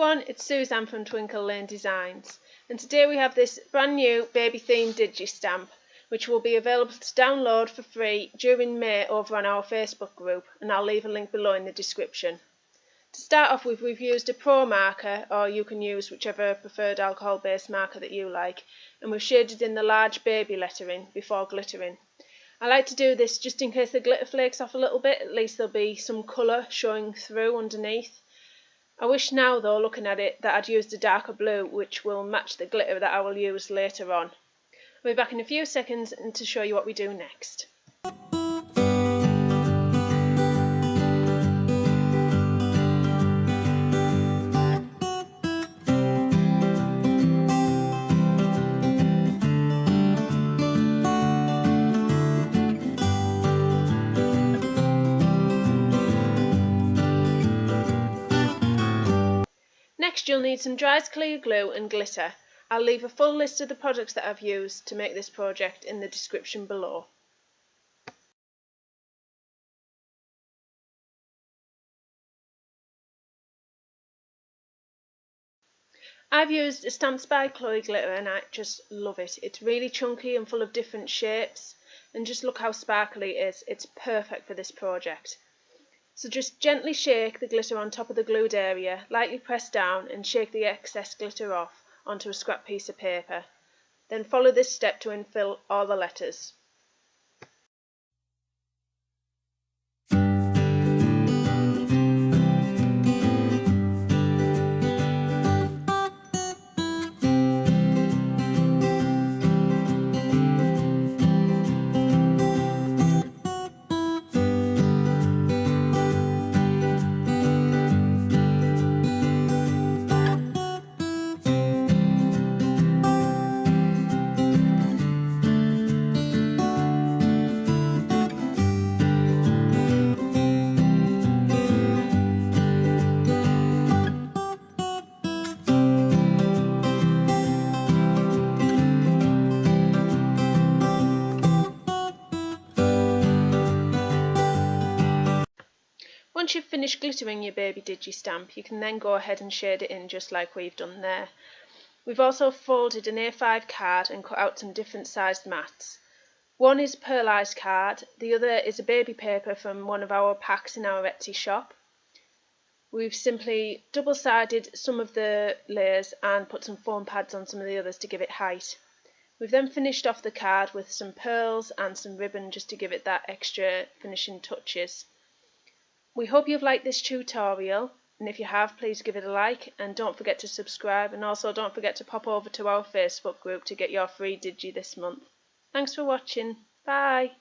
everyone, it's Suzanne from Twinkle Lane Designs, and today we have this brand new baby themed Digi stamp which will be available to download for free during May over on our Facebook group, and I'll leave a link below in the description. To start off with, we've used a pro marker, or you can use whichever preferred alcohol based marker that you like, and we've shaded in the large baby lettering before glittering. I like to do this just in case the glitter flakes off a little bit, at least there'll be some colour showing through underneath. I wish now though, looking at it, that I'd used a darker blue which will match the glitter that I will use later on. I'll be back in a few seconds and to show you what we do next. Next you'll need some dry clear glue and glitter. I'll leave a full list of the products that I've used to make this project in the description below. I've used a Stamps by Chloe glitter and I just love it. It's really chunky and full of different shapes, and just look how sparkly it is. It's perfect for this project. So just gently shake the glitter on top of the glued area, lightly press down and shake the excess glitter off onto a scrap piece of paper. Then follow this step to infill all the letters. Once you've finished glittering your baby Digi stamp, you can then go ahead and shade it in just like we've done there. We've also folded an A5 card and cut out some different sized mats. One is Pearlised Card, the other is a baby paper from one of our packs in our Etsy shop. We've simply double-sided some of the layers and put some foam pads on some of the others to give it height. We've then finished off the card with some pearls and some ribbon just to give it that extra finishing touches. We hope you've liked this tutorial, and if you have, please give it a like and don't forget to subscribe, and also don't forget to pop over to our Facebook group to get your free Digi this month. Thanks for watching. Bye!